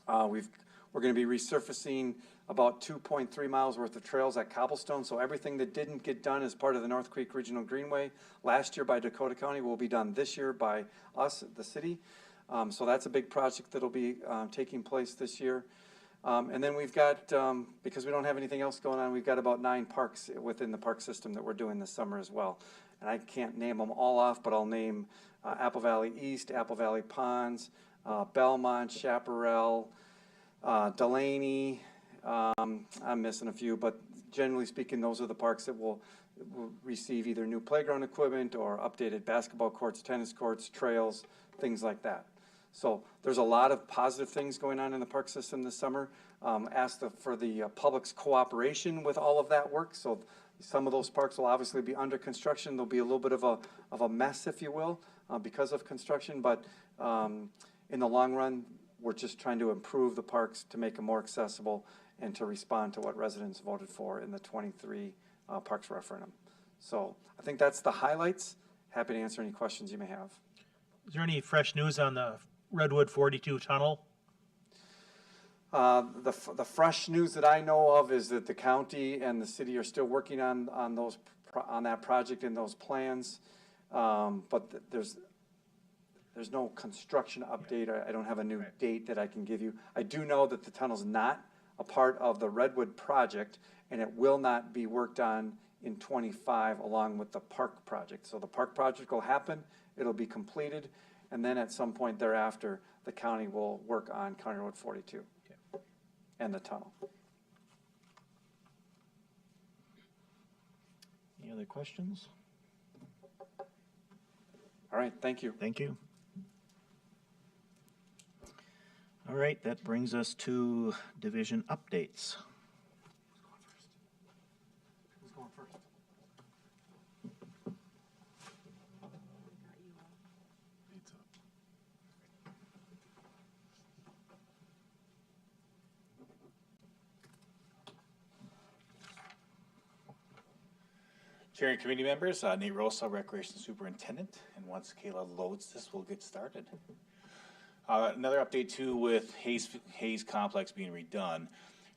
We're going to be resurfacing about 2.3 miles worth of trails at Cobblestone. So everything that didn't get done as part of the North Creek Regional Greenway last year by Dakota County will be done this year by us, the city. So that's a big project that'll be taking place this year. And then we've got, because we don't have anything else going on, we've got about 9 parks within the park system that we're doing this summer as well. And I can't name them all off, but I'll name Apple Valley East, Apple Valley Ponds, Belmont, Chaparral, Delaney. I'm missing a few, but generally speaking, those are the parks that will receive either new playground equipment or updated basketball courts, tennis courts, trails, things like that. So there's a lot of positive things going on in the park system this summer. Ask for the public's cooperation with all of that work. So some of those parks will obviously be under construction. There'll be a little bit of a mess, if you will, because of construction. But in the long run, we're just trying to improve the parks to make them more accessible and to respond to what residents voted for in the '23 Parks Referendum. So I think that's the highlights. Happy to answer any questions you may have. Is there any fresh news on the Redwood 42 tunnel? The fresh news that I know of is that the county and the city are still working on that project and those plans. But there's no construction update. I don't have a new date that I can give you. I do know that the tunnel's not a part of the Redwood project, and it will not be worked on in '25 along with the park project. So the park project will happen, it'll be completed, and then at some point thereafter, the county will work on County Road 42 and the tunnel. Any other questions? All right, thank you. Thank you. All right, that brings us to division updates. Who's going first? Chair and committee members, Nate Rosa, Recreation Superintendent, and once Kayla loads this, we'll get started. Another update too with Hayes Complex being redone.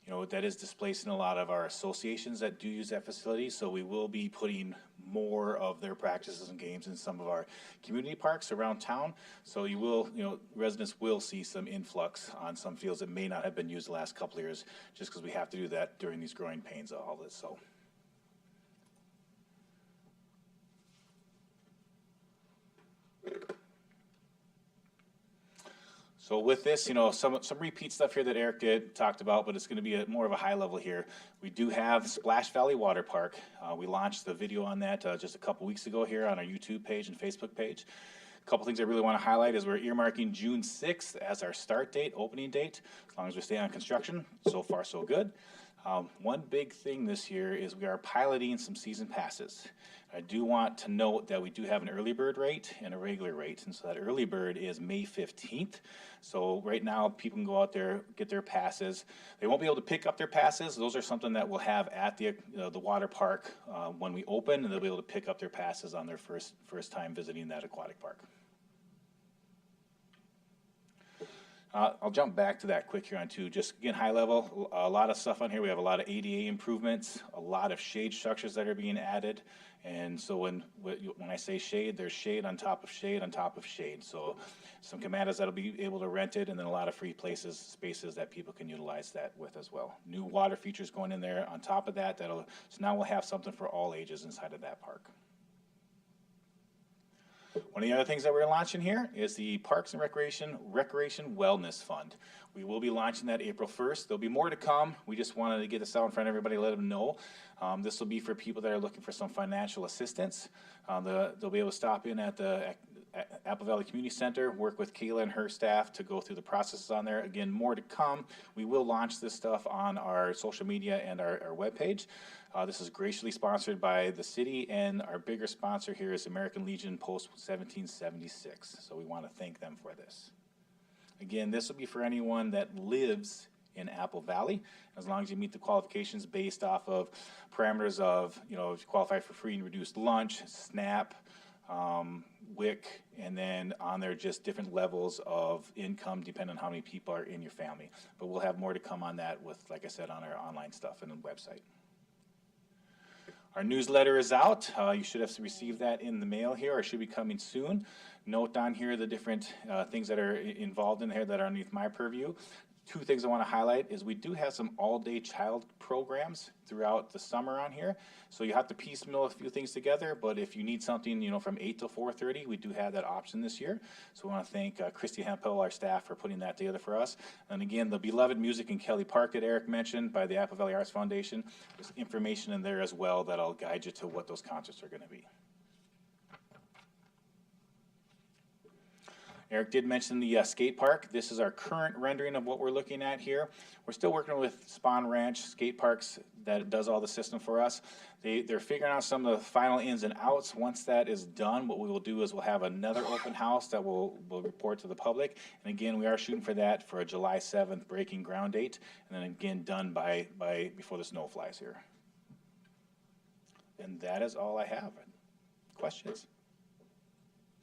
You know, that is displacing a lot of our associations that do use that facility, so we will be putting more of their practices and games in some of our community parks around town. So you will, residents will see some influx on some fields that may not have been used the last couple of years, just because we have to do that during these growing pains of all this, so. So with this, some repeat stuff here that Eric talked about, but it's going to be more of a high level here. We do have Splash Valley Water Park. We launched the video on that just a couple weeks ago here on our YouTube page and Facebook page. A couple things I really want to highlight is we're earmarking June 6th as our start date, opening date, as long as we stay on construction. So far, so good. One big thing this year is we are piloting some season passes. I do want to note that we do have an early bird rate and a regular rate, and so that early bird is May 15th. So right now, people can go out there, get their passes. They won't be able to pick up their passes. Those are something that we'll have at the water park when we open, and they'll be able to pick up their passes on their first time visiting that aquatic park. I'll jump back to that quick here on two. Just again, high level, a lot of stuff on here. We have a lot of ADA improvements, a lot of shade structures that are being added. And so when I say shade, there's shade on top of shade on top of shade. So some comandas that'll be able to rent it, and then a lot of free spaces that people can utilize that with as well. New water features going in there on top of that. So now we'll have something for all ages inside of that park. One of the other things that we're launching here is the Parks and Recreation Wellness Fund. We will be launching that April 1st. There'll be more to come. We just wanted to get this out in front of everybody, let them know. This will be for people that are looking for some financial assistance. They'll be able to stop in at the Apple Valley Community Center, work with Kayla and her staff to go through the processes on there. Again, more to come. We will launch this stuff on our social media and our webpage. This is graciously sponsored by the city, and our bigger sponsor here is American Legion Post 1776. So we want to thank them for this. Again, this will be for anyone that lives in Apple Valley, as long as you meet the qualifications based off of parameters of, if you qualify for free and reduced lunch, SNAP, WIC, and then on there just different levels of income depending on how many people are in your family. But we'll have more to come on that with, like I said, on our online stuff and the website. Our newsletter is out. You should have received that in the mail here, or should be coming soon. Note on here the different things that are involved in here that are underneath my purview. Two things I want to highlight is we do have some all-day child programs throughout the summer on here. So you have to piecemeal a few things together, but if you need something, from 8 till 4:30, we do have that option this year. So we want to thank Christy Hempel, our staff, for putting that together for us. And again, the beloved music in Kelly Park that Eric mentioned by the Apple Valley Arts Foundation. There's information in there as well that'll guide you to what those concerts are going to be. Eric did mention the skate park. This is our current rendering of what we're looking at here. We're still working with Spawn Ranch Skate Parks that does all the system for us. They're figuring out some of the final ins and outs. Once that is done, what we will do is we'll have another open house that we'll report to the public. And again, we are shooting for that for a July 7th breaking ground date. And then again, done by before the snow flies here. And that is all I have. Questions?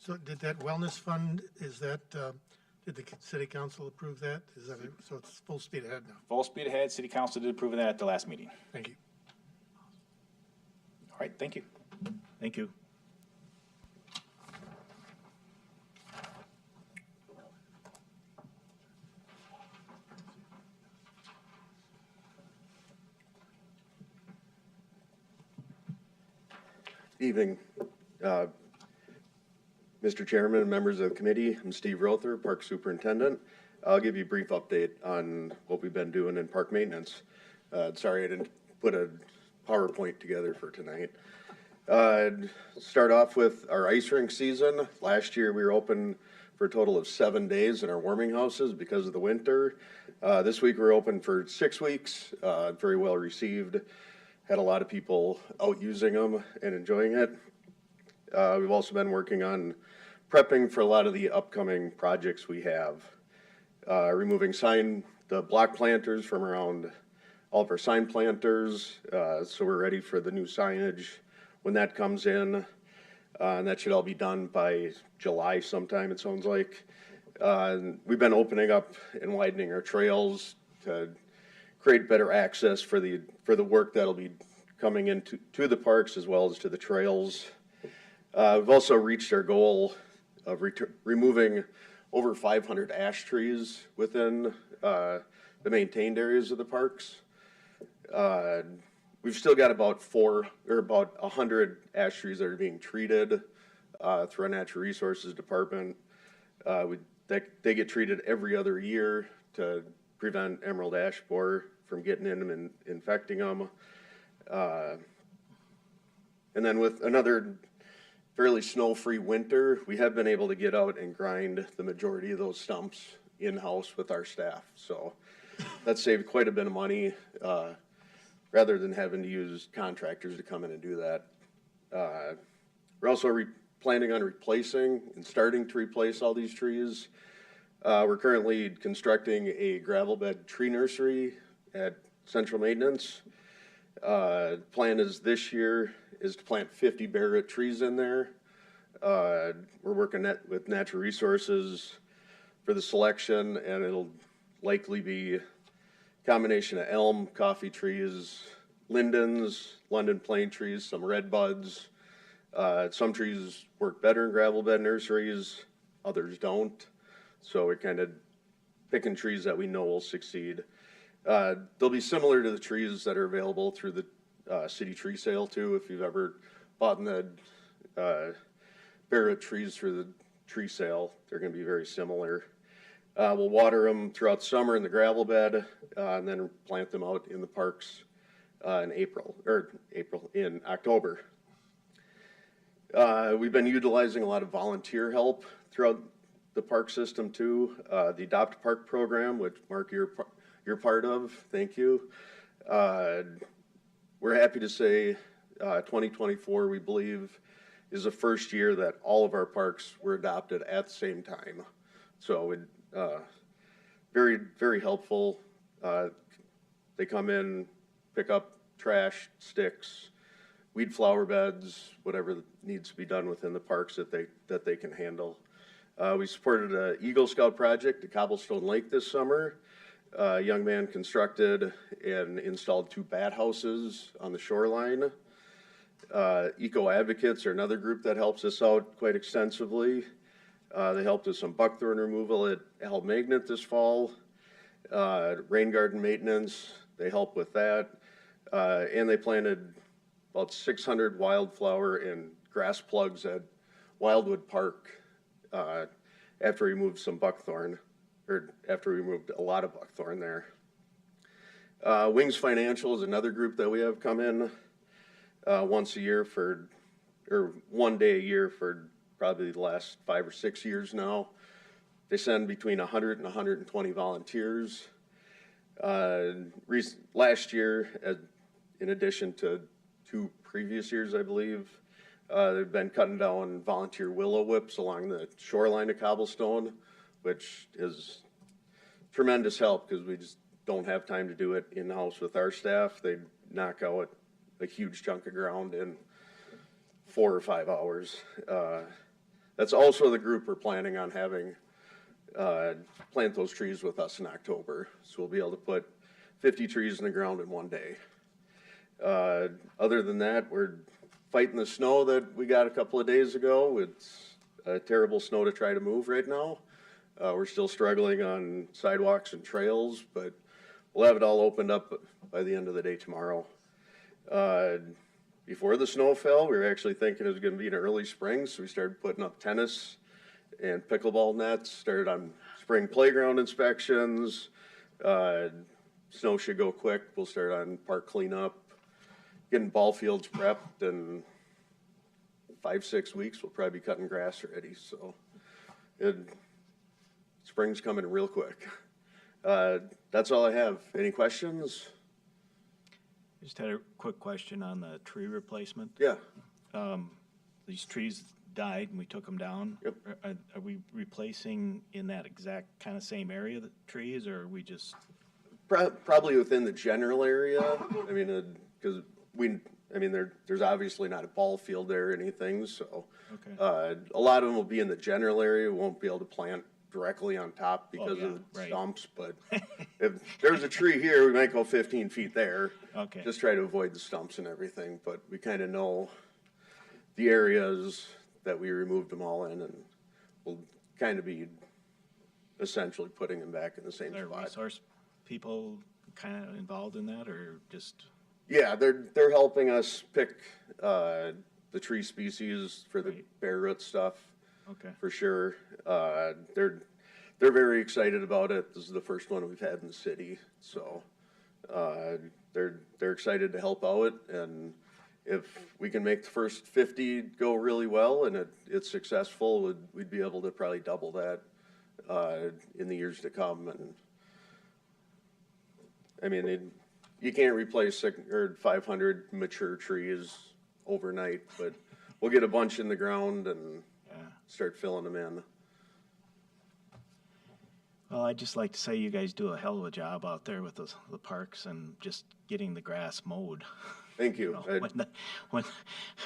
So did that wellness fund, is that Did the city council approve that? Is that, so it's full speed ahead now? Full speed ahead. City Council did approve of that at the last meeting. Thank you. All right, thank you. Thank you. Evening, Mr. Chairman and members of the committee. I'm Steve Rother, Park Superintendent. I'll give you a brief update on what we've been doing in park maintenance. Sorry I didn't put a PowerPoint together for tonight. Start off with our ice rink season. Last year we were open for a total of 7 days in our warming houses because of the winter. This week we're open for 6 weeks, very well received. Had a lot of people out using them and enjoying it. We've also been working on prepping for a lot of the upcoming projects we have. Removing the block planters from around all of our sign planters, so we're ready for the new signage when that comes in. And that should all be done by July sometime, it sounds like. We've been opening up and widening our trails to create better access for the work that'll be coming into the parks as well as to the trails. We've also reached our goal of removing over 500 ash trees within the maintained areas of the parks. We've still got about 100 ash trees that are being treated through our Natural Resources Department. They get treated every other year to prevent emerald ash borer from getting in them and infecting them. And then with another fairly snow-free winter, we have been able to get out and grind the majority of those stumps in-house with our staff. So that saved quite a bit of money rather than having to use contractors to come in and do that. We're also planning on replacing and starting to replace all these trees. We're currently constructing a gravel bed tree nursery at Central Maintenance. Plan is this year is to plant 50 Barrett trees in there. We're working with Natural Resources for the selection, and it'll likely be a combination of elm, coffee trees, lindens, London plane trees, some red buds. Some trees work better in gravel bed nurseries, others don't. So we're kind of picking trees that we know will succeed. They'll be similar to the trees that are available through the city tree sale too. If you've ever bought the Barrett trees through the tree sale, they're going to be very similar. We'll water them throughout the summer in the gravel bed, and then plant them out in the parks in October. We've been utilizing a lot of volunteer help throughout the park system too. The Adopt a Park program, which Mark, you're part of, thank you. We're happy to say 2024, we believe, is the first year that all of our parks were adopted at the same time. So very, very helpful. They come in, pick up trash, sticks, weed flower beds, whatever needs to be done within the parks that they can handle. We supported an Eagle Scout project at Cobblestone Lake this summer. A young man constructed and installed 2 bat houses on the shoreline. Eco Advocates are another group that helps us out quite extensively. They helped with some buckthorn removal at Al Magnet this fall. Rain garden maintenance, they help with that. And they planted about 600 wildflower and grass plugs at Wildwood Park after we removed some buckthorn, or after we removed a lot of buckthorn there. Wings Financial is another group that we have come in once a year or 1 day a year for probably the last 5 or 6 years now. They send between 100 and 120 volunteers. Last year, in addition to 2 previous years, I believe, they've been cutting down volunteer willow whips along the shoreline of Cobblestone, which is tremendous help because we just don't have time to do it in-house with our staff. They knock out a huge chunk of ground in 4 or 5 hours. That's also the group we're planning on having plant those trees with us in October. So we'll be able to put 50 trees in the ground in one day. Other than that, we're fighting the snow that we got a couple of days ago. It's a terrible snow to try to move right now. We're still struggling on sidewalks and trails, but we'll have it all opened up by the end of the day tomorrow. Before the snow fell, we were actually thinking it was going to be an early spring, so we started putting up tennis and pickleball nets, started on spring playground inspections. Snow should go quick. We'll start on park cleanup, getting ball fields prepped, and 5-6 weeks we'll probably be cutting grass already. So spring's coming real quick. That's all I have. Any questions? Just had a quick question on the tree replacement. Yeah. These trees died and we took them down. Yep. Are we replacing in that exact kind of same area, the trees, or are we just? Probably within the general area. I mean, because there's obviously not a ball field there or anything, so. Okay. A lot of them will be in the general area. We won't be able to plant directly on top because yeah, of the right. stumps, but if there's a tree here, we might go 15 feet there. Okay. Just try to avoid the stumps and everything, but we kind of know the areas that we removed them all in, and we'll kind of be essentially putting them back in the same Are spot. resource people kind of involved in that, or just? Yeah, they're helping us pick the tree species for the Right. bare root stuff. Okay. For sure. They're very excited about it. This is the first one we've had in the city, so they're excited to help out. And if we can make the first 50 go really well and it's successful, we'd be able to probably double that in the years to come. And I mean, you can't replace 500 mature trees overnight, but we'll get a bunch in the ground and start filling them in. Well, I'd just like to say you guys do a hell of a job out there with the parks and just getting the grass mowed. Thank you. When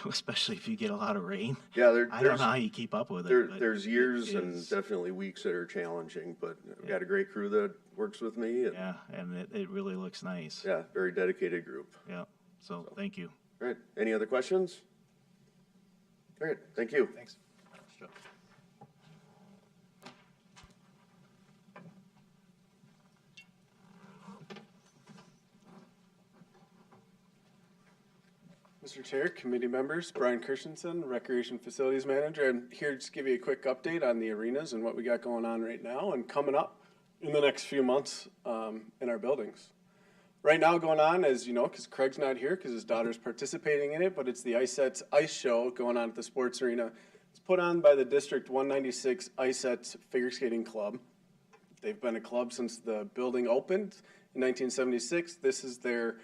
especially if you get a lot of rain. Yeah, I don't know how you keep up with it. But there's years it and is- definitely weeks that are challenging, but I've got a great crew that works with me. And Yeah, and it really looks nice. yeah, very dedicated group. Yeah. So thank you. All right, any other questions? All right, thank you. Thanks. Mr. Chair, committee members, Brian Christensen, Recreation Facilities Manager. I'm here to just give you a quick update on the arenas and what we got going on right now and coming up in the next few months in our buildings. Right now going on, as you know, because Craig's not here because his daughter's participating in it, but it's the ISETS Ice Show going on at the sports arena. It's put on by the District 196 ISETS Figure Skating Club. They've been a club since the building opened in 1976. This is their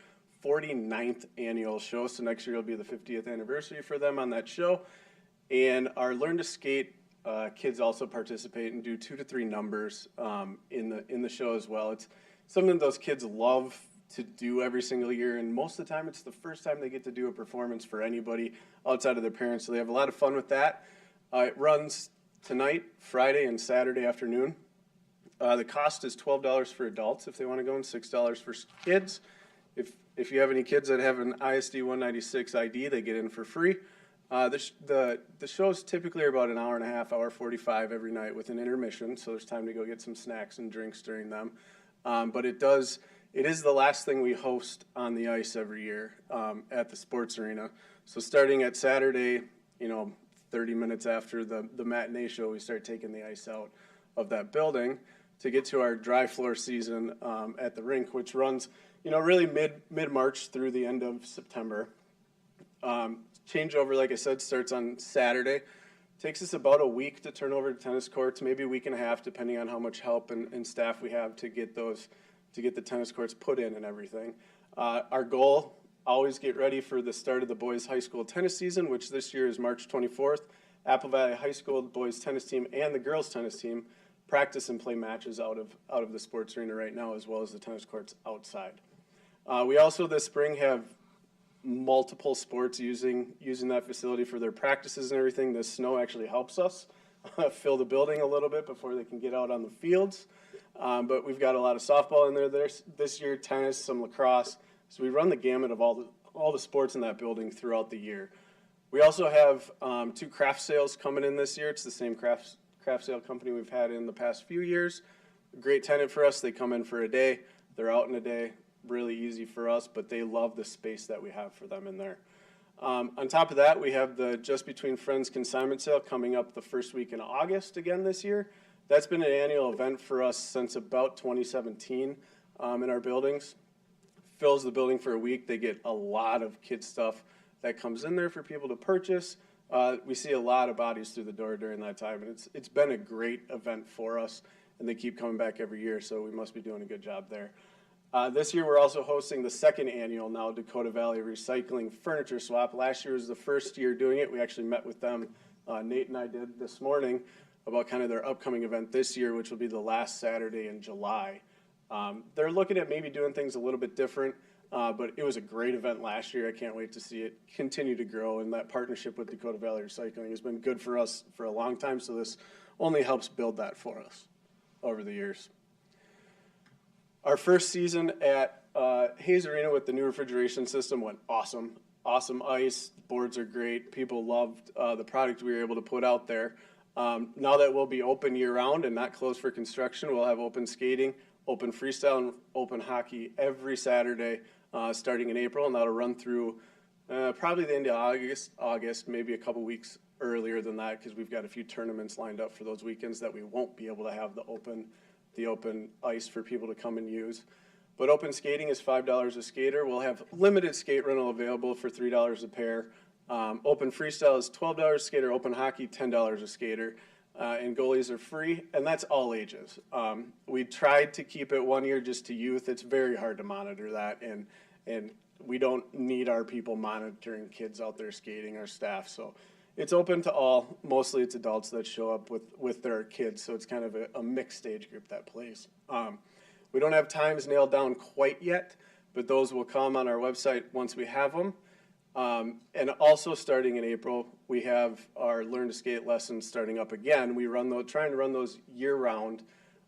49th annual show, so next year will be the 50th anniversary for them on that show. And our Learn to Skate kids also participate and do 2 to 3 numbers in the show as well. It's something those kids love to do every single year, and most of the time it's the first time they get to do a performance for anybody outside of their parents, so they have a lot of fun with that. It runs tonight, Friday, and Saturday afternoon. The cost is $12 for adults if they want to go, and $6 for kids. If you have any kids that have an ISD 196 ID, they get in for free. The shows typically are about an hour and a half, hour 45 every night with an intermission, so there's time to go get some snacks and drinks during them. But it is the last thing we host on the ice every year at the sports arena. So starting at Saturday, 30 minutes after the matinee show, we start taking the ice out of that building to get to our dry floor season at the rink, which runs really mid-March through the end of September. Changeover, like I said, starts on Saturday. Takes us about a week to turn over to tennis courts, maybe a week and a half, depending on how much help and staff we have to get the tennis courts put in and everything. Our goal, always get ready for the start of the boys' high school tennis season, which this year is March 24th. Apple Valley High School boys tennis team and the girls tennis team practice and play matches out of the sports arena right now, as well as the tennis courts outside. We also this spring have multiple sports using that facility for their practices and everything. The snow actually helps us fill the building a little bit before they can get out on the fields. But we've got a lot of softball in there this year, tennis, some lacrosse. So we run the gamut of all the sports in that building throughout the year. We also have 2 craft sales coming in this year. It's the same craft sale company we've had in the past few years. Great tenant for us. They come in for a day. They're out in a day. Really easy for us, but they love the space that we have for them in there. On top of that, we have the Just Between Friends consignment sale coming up the first week in August again this year. That's been an annual event for us since about 2017 in our buildings. Fills the building for a week. They get a lot of kid stuff that comes in there for people to purchase. We see a lot of bodies through the door during that time, and it's been a great event for us, and they keep coming back every year, so we must be doing a good job there. This year, we're also hosting the 2nd annual now Dakota Valley Recycling Furniture Swap. Last year was the first year doing it. We actually met with them, Nate and I did this morning, about kind of their upcoming event this year, which will be the last Saturday in July. They're looking at maybe doing things a little bit different, but it was a great event last year. I can't wait to see it continue to grow, and that partnership with Dakota Valley Recycling has been good for us for a long time, so this only helps build that for us over the years. Our first season at Hayes Arena with the new refrigeration system went awesome. Awesome ice, boards are great. People loved the product we were able to put out there. Now that we'll be open year-round and not closed for construction, we'll have open skating, open freestyle, and open hockey every Saturday starting in April, and that'll run through probably the end of August, maybe a couple weeks earlier than that, because we've got a few tournaments lined up for those weekends that we won't be able to have the open ice for people to come and use. But open skating is $5 a skater. We'll have limited skate rental available for $3 a pair. Open freestyle is $12 a skater. Open hockey, $10 a skater. And goalies are free, and that's all ages. We tried to keep it 1 year just to youth. It's very hard to monitor that, and we don't need our people monitoring kids out there skating, our staff. So it's open to all. Mostly it's adults that show up with their kids, so it's kind of a mixed age group that plays. We don't have times nailed down quite yet, but those will come on our website once we have them. And also starting in April, we have our Learn to Skate lessons starting up again. We trying to run those year-round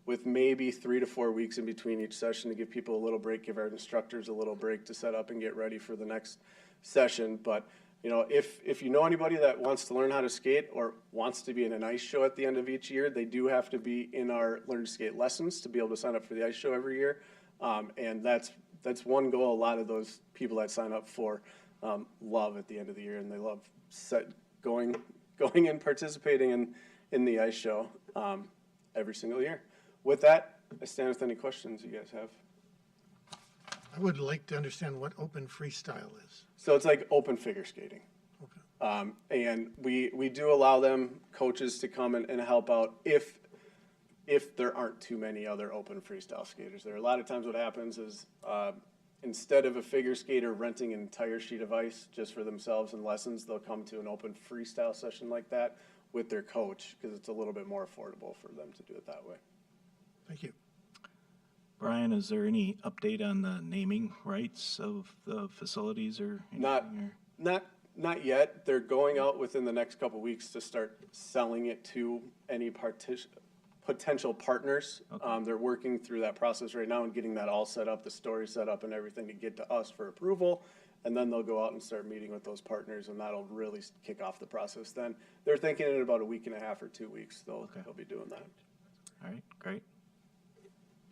with maybe 3 to 4 weeks in between each session to give people a little break, give our instructors a little break to set up and get ready for the next session. But you know, if you know anybody that wants to learn how to skate or wants to be in an ice show at the end of each year, they do have to be in our Learn to Skate lessons to be able to sign up for the ice show every year. And that's one goal a lot of those people that sign up for love at the end of the year, and they love going and participating in the ice show every single year. With that, I stand with any questions you guys have. I would like to understand what open freestyle is. So it's like open figure skating. Okay. And we do allow them, coaches, to come and help out if there aren't too many other open freestyle skaters there. A lot of times what happens is instead of a figure skater renting an entire sheet of ice just for themselves and lessons, they'll come to an open freestyle session like that with their coach because it's a little bit more affordable for them to do it that way. Thank you. Brian, is there any update on the naming rights of the facilities or anything? Not yet. They're going out within the next couple weeks to start selling it to any potential partners. Okay. They're working through that process right now and getting that all set up, the story set up and everything to get to us for approval. And then they'll go out and start meeting with those partners, and that'll really kick off the process. Then they're thinking in about a week and a half or 2 weeks they'll be doing that. All right, great.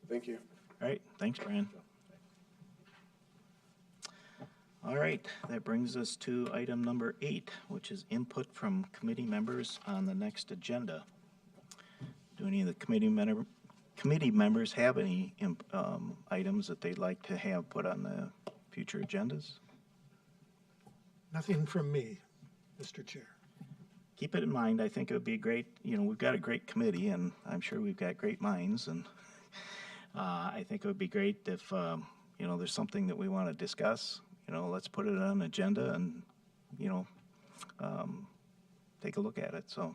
Thank you. All right, thanks, Brian. All right, that brings us to item number 8, which is input from committee members on the next agenda. Do any of the committee members have any items that they'd like to have put on the future agendas? Nothing from me, Mr. Chair. Keep it in mind, I think it would be great, we've got a great committee, and I'm sure we've got great minds, and I think it would be great if, there's something that we want to discuss, let's put it on an agenda and, take a look at it, so.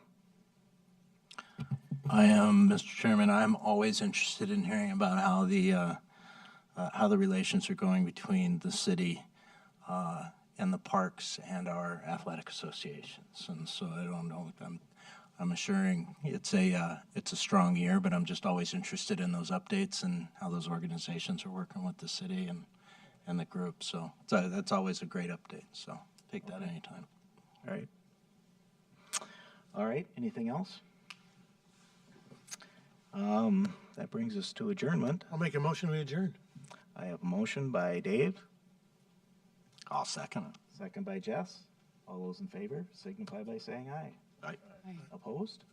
Mr. Chairman, I'm always interested in hearing about how the relations are going between the city and the parks and our athletic associations. And so I don't know, I'm assuring it's a strong year, but I'm just always interested in those updates and how those organizations are working with the city and the group. So that's always a great update. So take that anytime. All right. All right, anything else? That brings us to adjournment. I'll make a motion, we adjourn. I have a motion by Dave, I'll second it. second by Jess. All those in favor signify by saying aye. Aye. Opposed?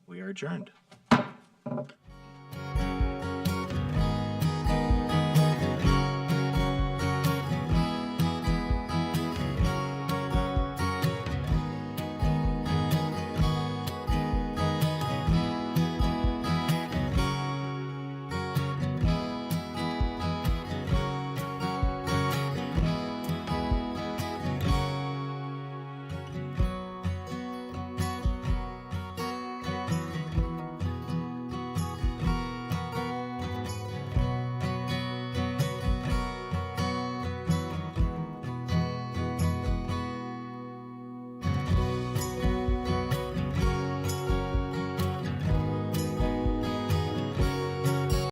We are adjourned.